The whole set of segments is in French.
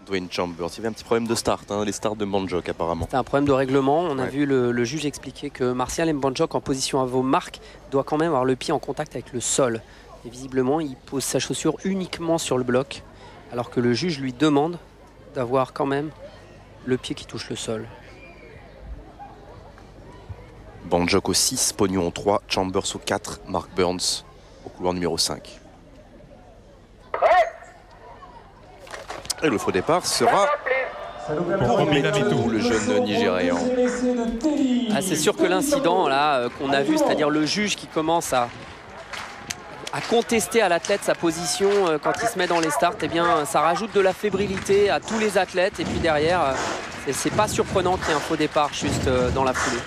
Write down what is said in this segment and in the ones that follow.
Dwayne Chambers. Il y avait un petit problème de start, hein, les starts de Mbonjok apparemment. C'est un problème de règlement. On a vu le juge expliquer que Martial Mbonjok en position à vos marques doit quand même avoir le pied en contact avec le sol. Et visiblement, il pose sa chaussure uniquement sur le bloc, alors que le juge lui demande d'avoir quand même le pied qui touche le sol. Mbonjok au 6, Pognon au 3, Chambers au 4, Mark Burns au couloir numéro 5. Et le faux départ sera pour Metu, le jeune Nigérian. Ah, c'est sûr que l'incident là qu'on a vu, c'est-à-dire le juge qui commence à contester à l'athlète sa position quand il se met dans les starts, eh bien, ça rajoute de la fébrilité à tous les athlètes. Et puis derrière, c'est pas surprenant qu'il y ait un faux départ juste dans la foulée.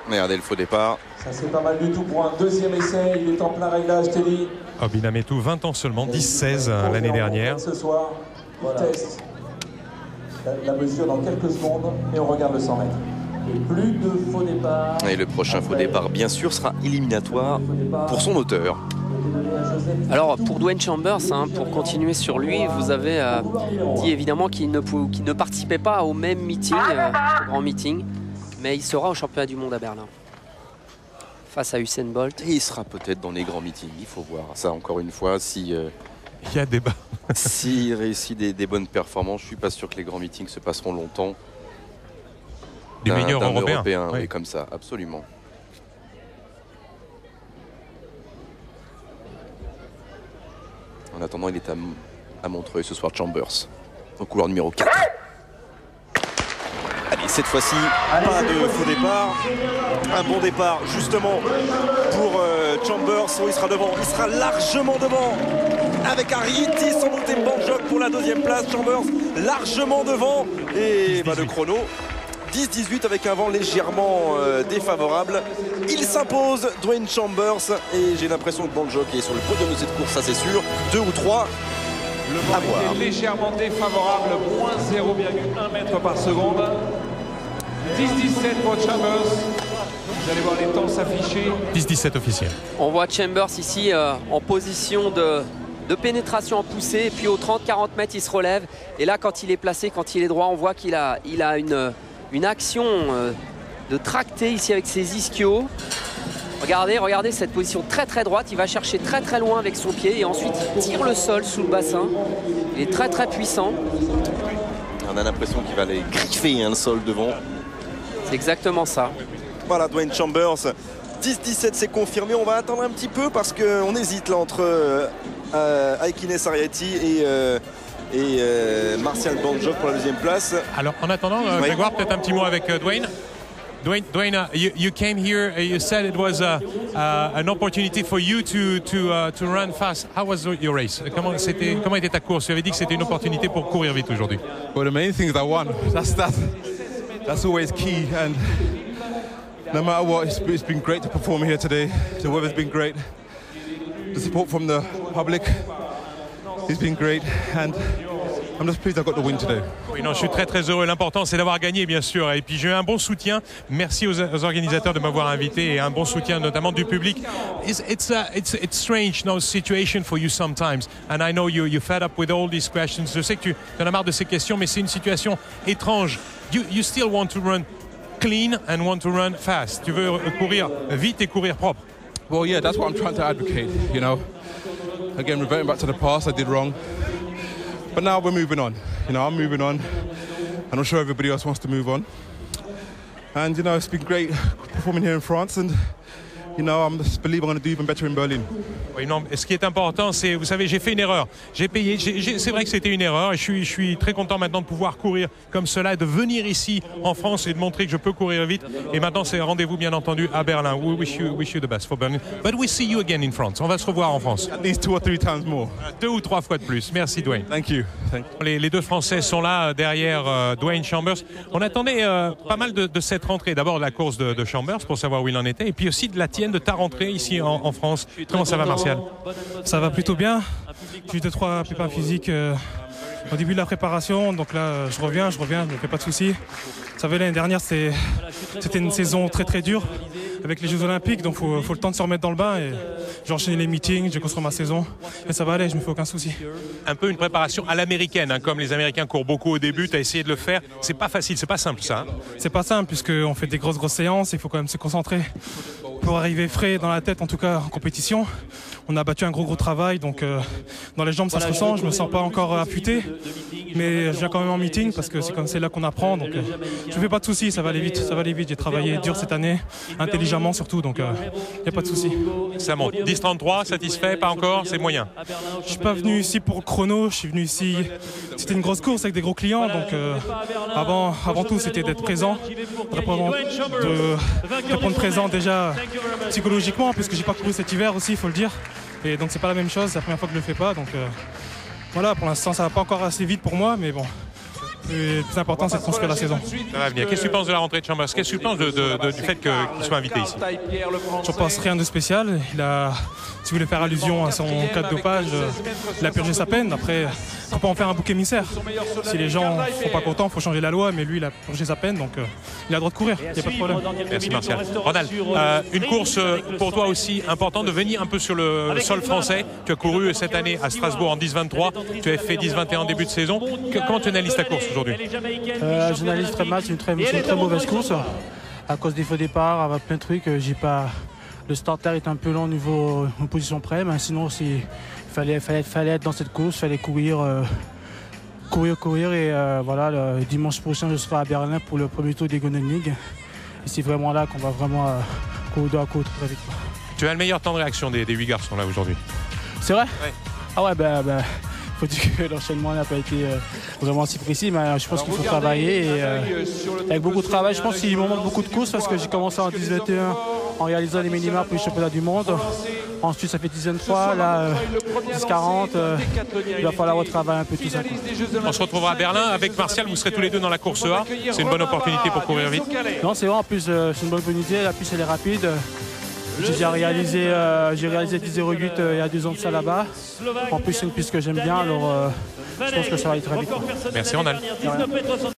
Regardez le faux départ. Ça c'est pas mal du tout pour un deuxième essai. Il est en plein réglage, Teddy. Obina Metu, 20 ans seulement, 10-16 l'année dernière. Ce soir, il teste la mesure dans quelques secondes et on regarde le 100 mètres. Et plus de faux départ. Et le prochain faux départ, bien sûr, sera éliminatoire pour son auteur. Alors pour Dwayne Chambers, hein, pour continuer sur lui, vous avez dit évidemment qu'il ne participait pas au même meeting, au grand meeting, mais il sera au championnat du monde à Berlin face à Usain Bolt. Et il sera peut-être dans les grands meetings, il faut voir ça encore une fois. Si, il y a débat. S'il réussit des bonnes performances, je ne suis pas sûr que les grands meetings se passeront longtemps. Les meilleurs Européen, oui. Oui, comme ça, absolument. En attendant, il est à Montreuil ce soir, Chambers, au couloir numéro 4. Allez, cette fois-ci, pas de faux départ. Un bon départ, justement, pour Chambers. Oh, il sera devant, il sera largement devant. Avec Arrieti, sans doute, et Mbonjok pour la deuxième place. Chambers, largement devant. Et le chrono, 10-18 avec un vent légèrement défavorable. Il s'impose, Dwayne Chambers. Et j'ai l'impression que Mbonjok est sur le podium de cette course, ça c'est sûr. 2 ou 3. Le vent est légèrement défavorable, moins 0,1 mètre par seconde. 10-17 pour Chambers. Vous allez voir les temps s'afficher. 10-17 officiel. On voit Chambers ici en position de pénétration en poussée. Et puis aux 30-40 mètres, il se relève. Et là, quand il est placé, quand il est droit, on voit qu'il a une action de tracté ici avec ses ischios. Regardez cette position très très droite. Il va chercher très très loin avec son pied. Et ensuite, il tire le sol sous le bassin. Il est très très puissant. On a l'impression qu'il va aller griffer le sol devant. C'est exactement ça. Voilà, Dwayne Chambers. 10-17, c'est confirmé. On va attendre un petit peu parce qu'on hésite là entre Aikines Arrieti et Martial Mbonjok pour la deuxième place. Alors en attendant, Grégoire, peut-être un petit mot avec Dwayne. Dwayne, you came here. You said it was an opportunity for you to run fast. How was your race? Comment était ta course? Tu avais dit que c'était une opportunité pour courir vite aujourd'hui. Well, the main thing is I won. That's always key. And no matter what, it's been great to perform here today. The weather's been great. The support from the public has been great. And I'm just pleased I got the win today. Oui, non, je suis très très heureux. L'important c'est d'avoir gagné, bien sûr. Et puis j'ai eu un bon soutien. Merci aux organisateurs de m'avoir invité et un bon soutien notamment du public. It's strange now situation for you sometimes. And I know you're fed up with all these questions. Je sais que tu en as marre de ces questions, mais c'est une situation étrange. You still want to run clean and want to run fast. Tu veux courir vite et courir propre. Well, yeah, that's what I'm trying to advocate. You know, again, reverting back to the past, I did wrong. But now we're moving on. You know, I'm moving on. And I'm sure everybody else wants to move on. And, you know, it's been great performing here in France. And, you know, I just believe I'm going to do even better in Berlin. Oui, non, ce qui est important, c'est, vous savez, j'ai fait une erreur. J'ai payé, c'est vrai que c'était une erreur et je suis très content maintenant de pouvoir courir comme cela et de venir ici en France et de montrer que je peux courir vite. Et maintenant, c'est rendez-vous bien entendu à Berlin. We wish you the best for Berlin. But we see you again in France. On va se revoir en France. At least 2 or 3 times more. 2 ou 3 fois de plus. Merci, Dwayne. Thank you. Les deux Français sont là derrière Dwayne Chambers. On attendait pas mal de cette rentrée. D'abord la course de Chambers pour savoir où il en était et puis aussi de la tienne, de ta rentrée ici en France. Comment ça va, Martial? Ça va plutôt bien. J'ai eu 2-3 pépins physiques au début de la préparation. Donc là, je reviens, je ne me fais pas de soucis. Vous savez, l'année dernière, c'était une saison très très dure avec les Jeux Olympiques, donc faut le temps de se remettre dans le bain. Et j'ai enchaîné les meetings, j'ai construit ma saison et ça va aller, je me fais aucun souci. Un peu une préparation à l'américaine, hein, comme les Américains courent beaucoup au début, tu as essayé de le faire. C'est pas facile, c'est pas simple ça. Hein. C'est pas simple puisqu'on fait des grosses séances, il faut quand même se concentrer pour arriver frais dans la tête, en tout cas en compétition. On a battu un gros travail, donc dans les jambes ça se ressent, je me sens pas encore affûté, mais je viens quand même en meeting parce que c'est là qu'on apprend, donc je fais pas de soucis, ça va aller vite, j'ai travaillé dur cette année, intelligemment surtout, donc il n'y a pas de soucis. Ça monte, 10-33, satisfait, pas encore, c'est moyen. Je suis pas venu ici pour le chrono, je suis venu ici, c'était une grosse course avec des gros clients, donc avant tout c'était d'être présent, de répondre présent déjà psychologiquement, puisque j'ai pas couru cet hiver aussi, il faut le dire. Et donc c'est pas la même chose, c'est la première fois que je le fais pas, donc voilà, pour l'instant ça va pas encore assez vite pour moi, mais bon, le plus important c'est de construire la saison. Ça va venir. Qu'est-ce que tu penses de la rentrée de Chambers? Qu'est-ce que tu penses du fait qu'il soit invité ici? Je pense rien de spécial, si vous voulez faire allusion à son cas de dopage, il a purgé sa peine, après il ne faut pas en faire un bouc émissaire. Si les gens ne sont pas contents, il faut changer la loi, mais lui il a purgé sa peine, donc il a le droit de courir, il n'y a pas de problème. Merci Martial. Ronald, une course pour toi aussi importante de venir un peu sur le sol français. Tu as couru cette année à Strasbourg en 10-23, tu as fait 10-21 en début de saison. Comment tu analyses ta course aujourd'hui? J'analyse très mal, c'est une très mauvaise course à cause des faux départs, avec plein de trucs. Le starter est un peu long au niveau position près, mais sinon il fallait être dans cette course, il fallait courir et voilà, le dimanche prochain je serai à Berlin pour le premier tour des Golden League. Et c'est vraiment là qu'on va vraiment courir à courir très vite. Tu as le meilleur temps de réaction des 8 garçons là aujourd'hui. C'est vrai? Ouais. Ah ouais, faut dire que l'enchaînement n'a pas été vraiment si précis, mais je pense qu'il faut travailler et avec beaucoup de travail. Je pense qu'il me manque beaucoup de courses parce que j'ai commencé en 10-21 en réalisant les minima pour les championnats du monde. Ensuite ça fait 10-23, là 10-40, il va falloir retravailler un peu tout ça. On se retrouvera à Berlin avec Martial, vous serez tous les deux dans la course A. C'est une bonne opportunité pour courir vite. Non, c'est vrai, en plus c'est une bonne opportunité, la piste elle est rapide. J'ai déjà réalisé 10-08 il y a 2 ans de ça là-bas. En plus c'est une piste que j'aime bien, alors je pense que ça va aller très vite. Merci Ronald.